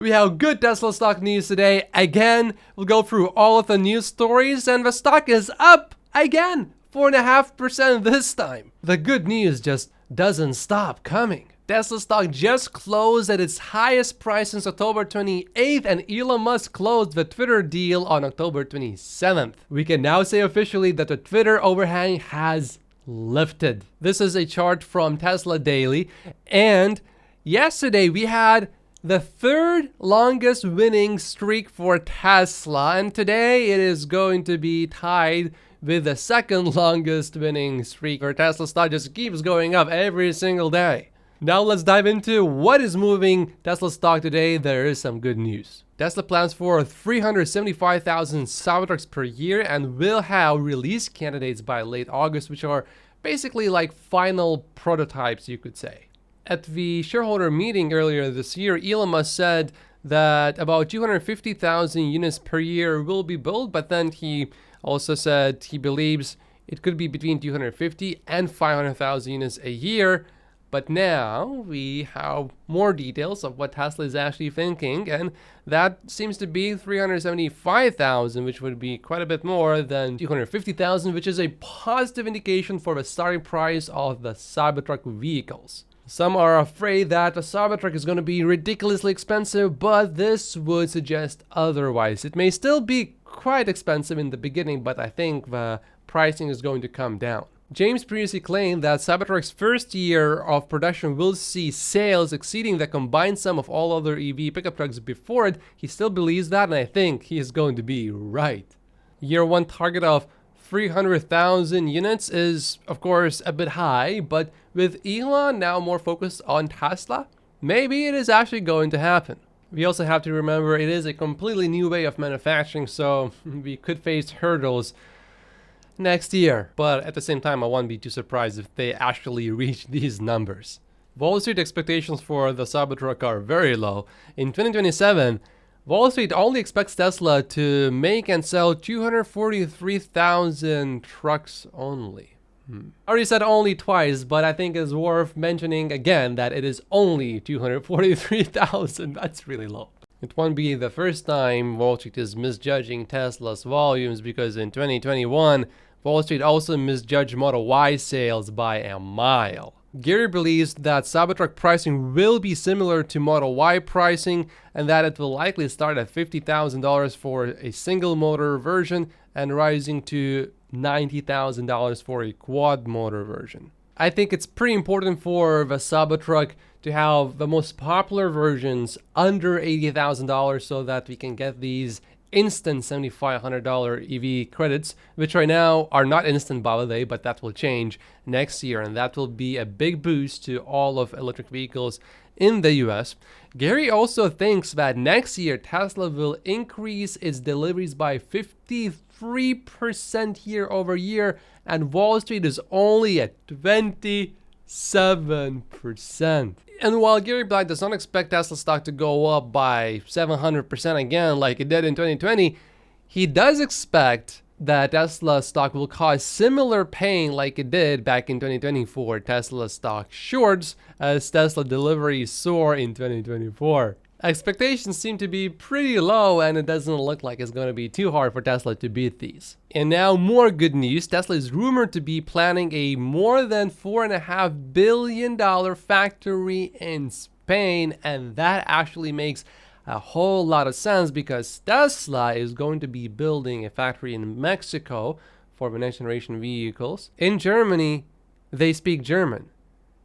We have good Tesla stock news today. Again, we'll go through all of the news stories, and the stock is up again, 4.5% this time. The good news just doesn't stop coming. Tesla stock just closed at its highest price since October 28th, and Elon Musk closed the Twitter deal on October 27th. We can now say officially that the Twitter overhang has lifted. This is a chart from Tesla Daily, and yesterday we had the third longest winning streak for Tesla, and today it is going to be tied with the second longest winning streak where Tesla stock just keeps going up every single day. Now let's dive into what is moving Tesla stock today. There is some good news. Tesla plans for 375,000 Cybertrucks per year and will have release candidates by late August, which are basically like final prototypes, you could say. At the shareholder meeting earlier this year, Elon Musk said that about 250,000 units per year will be built, but then he also said he believes it could be between 250 and 500,000 units a year. But now we have more details of what Tesla is actually thinking, and that seems to be 375,000, which would be quite a bit more than 250,000, which is a positive indication for the starting price of the Cybertruck vehicles. Some are afraid that the Cybertruck is going to be ridiculously expensive, but this would suggest otherwise. It may still be quite expensive in the beginning, but I think the pricing is going to come down. James previously claimed that Cybertruck's first year of production will see sales exceeding the combined sum of all other EV pickup trucks before it. He still believes that, and I think he is going to be right. Year one target of 300,000 units is, of course, a bit high, but with Elon now more focused on Tesla, maybe it is actually going to happen. We also have to remember it is a completely new way of manufacturing, so we could face hurdles next year. But at the same time, I won't be too surprised if they actually reach these numbers. Wall Street expectations for the Cybertruck are very low. In 2027, Wall Street only expects Tesla to make and sell 243,000 trucks only. I already said only twice, but I think it's worth mentioning again that it is only 243,000. That's really low. It won't be the first time Wall Street is misjudging Tesla's volumes, because in 2021, Wall Street also misjudged Model Y sales by a mile. Gary believes that Cybertruck pricing will be similar to Model Y pricing, and that it will likely start at $50,000 for a single motor version and rising to $90,000 for a quad motor version. I think it's pretty important for the Cybertruck to have the most popular versions under $80,000 so that we can get these instant $7,500 EV credits, which right now are not instant, by the way, but that will change next year, and that will be a big boost to all of electric vehicles in the US. Gary also thinks that next year Tesla will increase its deliveries by 53% year over year, and Wall Street is only at 27%. And while Gary Black does not expect Tesla stock to go up by 700% again like it did in 2020, he does expect that Tesla stock will cause similar pain like it did back in 2020 for Tesla stock shorts as Tesla deliveries soar in 2024. Expectations seem to be pretty low, and it doesn't look like it's going to be too hard for Tesla to beat these. And now more good news. Tesla is rumored to be planning a more than $4.5 billion factory in Spain, and that actually makes a whole lot of sense because Tesla is going to be building a factory in Mexico for the next generation vehicles. In Germany, they speak German.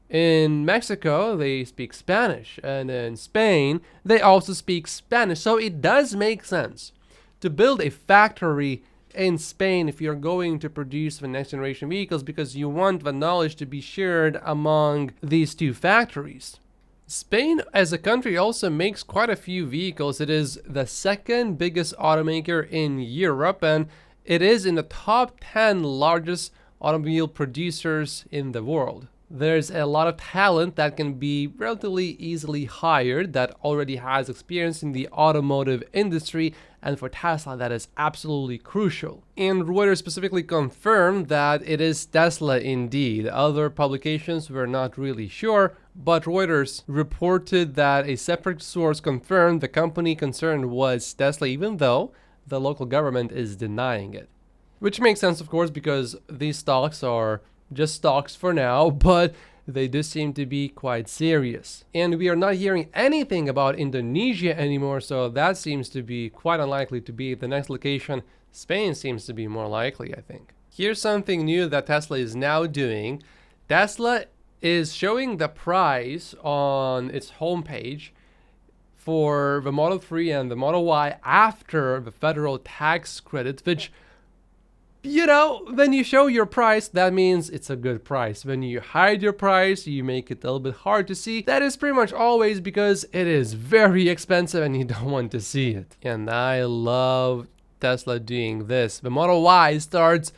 In Mexico, they speak Spanish, and in Spain, they also speak Spanish. So it does make sense to build a factory in Spain if you're going to produce the next generation vehicles, because you want the knowledge to be shared among these two factories. Spain as a country also makes quite a few vehicles. It is the second biggest automaker in Europe, and it is in the top 10 largest automobile producers in the world. There's a lot of talent that can be relatively easily hired that already has experience in the automotive industry, and for Tesla that is absolutely crucial. And Reuters specifically confirmed that it is Tesla indeed. Other publications were not really sure, but Reuters reported that a separate source confirmed the company concerned was Tesla, even though the local government is denying it. Which makes sense, of course, because these stocks are just stocks for now, but they do seem to be quite serious. And we are not hearing anything about Indonesia anymore, so that seems to be quite unlikely to be the next location. Spain seems to be more likely, I think. Here's something new that Tesla is now doing. Tesla is showing the price on its homepage for the Model 3 and the Model Y after the federal tax credits, which, you know, when you show your price, that means it's a good price. When you hide your price, you make it a little bit hard to see. That is pretty much always because it is very expensive and you don't want to see it. And I love Tesla doing this. The Model Y starts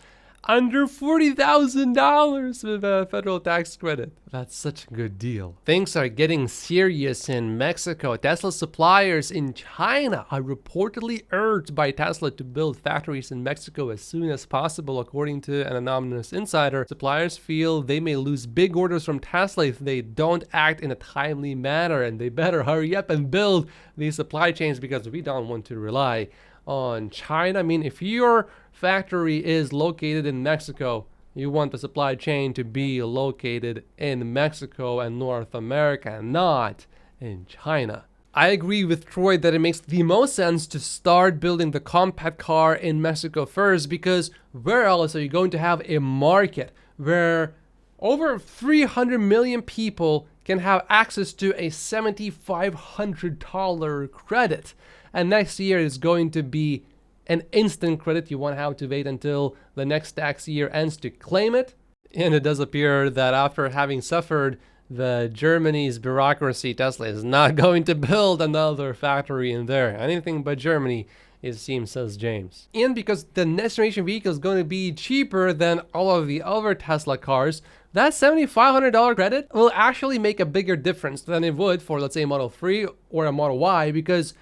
under $40,000 with a federal tax credit. That's such a good deal. Things are getting serious in Mexico. Tesla suppliers in China are reportedly urged by Tesla to build factories in Mexico as soon as possible, according to an anonymous insider. Suppliers feel they may lose big orders from Tesla if they don't act in a timely manner, and they better hurry up and build these supply chains because we don't want to rely on China. I mean, if your factory is located in Mexico, you want the supply chain to be located in Mexico and North America, not in China. I agree with Troy that it makes the most sense to start building the compact car in Mexico first, because where else are you going to have a market where over 300 million people can have access to a $7,500 credit? And next year is going to be an instant credit. You won't have to wait until the next tax year ends to claim it. And it does appear that after having suffered the Germany's bureaucracy, Tesla is not going to build another factory in there. Anything but Germany, it seems, says James. And because the next generation vehicle is going to be cheaper than all of the other Tesla cars, that $7,500 credit will actually make a bigger difference than it would for, let's say, a Model 3 or a Model Y, because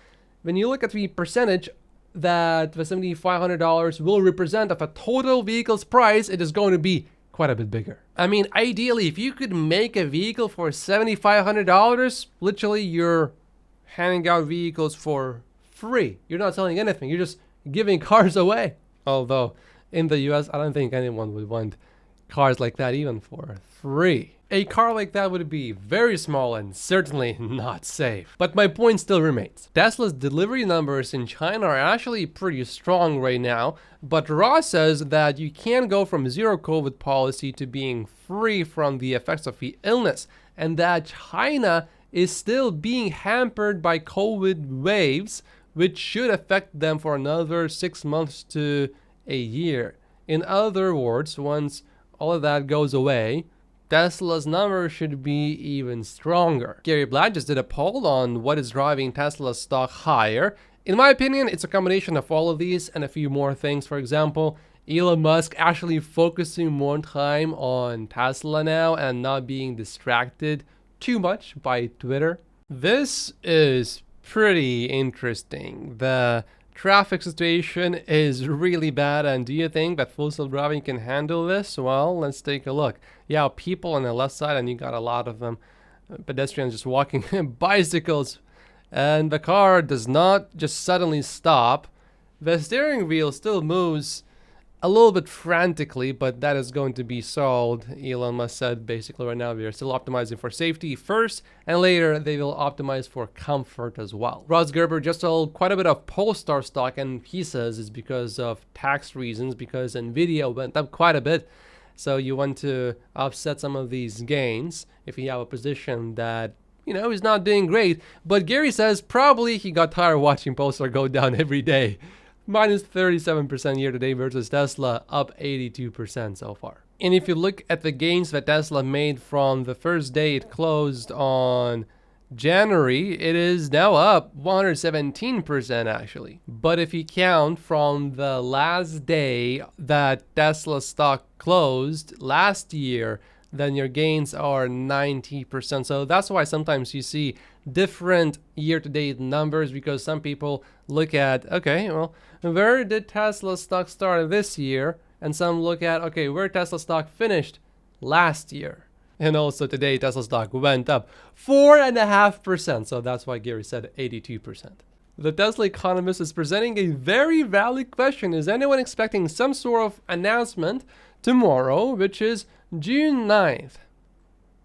when you look at the percentage that the $7,500 will represent of a total vehicle's price, it is going to be quite a bit bigger. I mean, ideally, if you could make a vehicle for $7,500, literally you're handing out vehicles for free. You're not selling anything. You're just giving cars away. Although in the US, I don't think anyone would want cars like that even for free. A car like that would be very small and certainly not safe. But my point still remains. Tesla's delivery numbers in China are actually pretty strong right now, but Ross says that you can go from zero COVID policy to being free from the effects of the illness, and that China is still being hampered by COVID waves, which should affect them for another 6 months to a year. In other words, once all of that goes away, Tesla's numbers should be even stronger. Gary Black just did a poll on what is driving Tesla's stock higher. In my opinion, it's a combination of all of these and a few more things. For example, Elon Musk actually focusing more time on Tesla now and not being distracted too much by Twitter. This is pretty interesting. The traffic situation is really bad, and do you think that full self-driving can handle this? Well, let's take a look. Yeah, people on the left side, and you got a lot of them. Pedestrians just walking, bicycles, and the car does not just suddenly stop. The steering wheel still moves a little bit frantically, but that is going to be solved. Elon Musk said basically right now we are still optimizing for safety first, and later they will optimize for comfort as well. Ross Gerber just sold quite a bit of Polestar stock, and he says it's because of tax reasons, because Nvidia went up quite a bit. So you want to offset some of these gains if you have a position that, you know, is not doing great. But Gary says probably he got tired of watching Polestar go down every day. Minus 37% year to date versus Tesla up 82% so far. And if you look at the gains that Tesla made from the first day it closed on January, it is now up 117% actually. But if you count from the last day that Tesla stock closed last year, then your gains are 90%. So that's why sometimes you see different year-to-date numbers, because some people look at, okay, well, where did Tesla stock start this year? And some look at, okay, where Tesla stock finished last year. And also today, Tesla stock went up 4.5%. So that's why Gary said 82%. The Tesla economist is presenting a very valid question. Is anyone expecting some sort of announcement tomorrow, which is June 9th?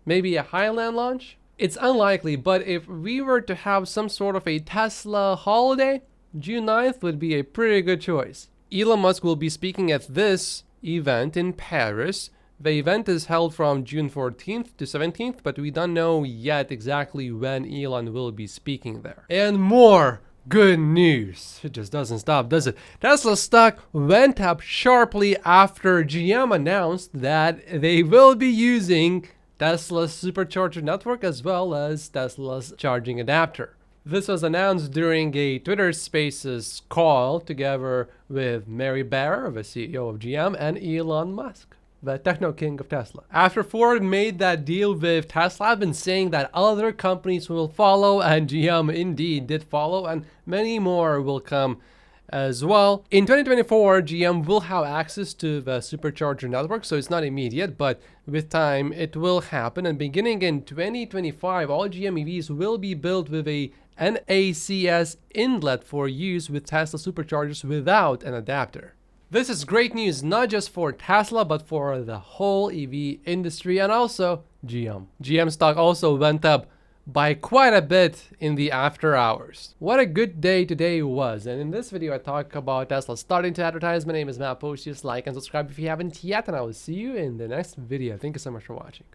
Maybe a Highland launch? It's unlikely, but if we were to have some sort of a Tesla holiday, June 9th would be a pretty good choice. Elon Musk will be speaking at this event in Paris. The event is held from June 14th to 17th, but we don't know yet exactly when Elon will be speaking there. And more good news. It just doesn't stop, does it? Tesla stock went up sharply after GM announced that they will be using Tesla's supercharger network as well as Tesla's charging adapter. This was announced during a Twitter Spaces call together with Mary Barra, the CEO of GM, and Elon Musk, the techno king of Tesla. After Ford made that deal with Tesla, I've been saying that other companies will follow, and GM indeed did follow, and many more will come as well. In 2024, GM will have access to the supercharger network, so it's not immediate, but with time it will happen. And beginning in 2025, all GM EVs will be built with a NACS inlet for use with Tesla superchargers without an adapter. This is great news, not just for Tesla, but for the whole EV industry and also GM. GM stock also went up by quite a bit in the after hours. What a good day today was. And in this video, I talk about Tesla starting to advertise. My name is Matt Post. Just like and subscribe if you haven't yet, and I will see you in the next video. Thank you so much for watching.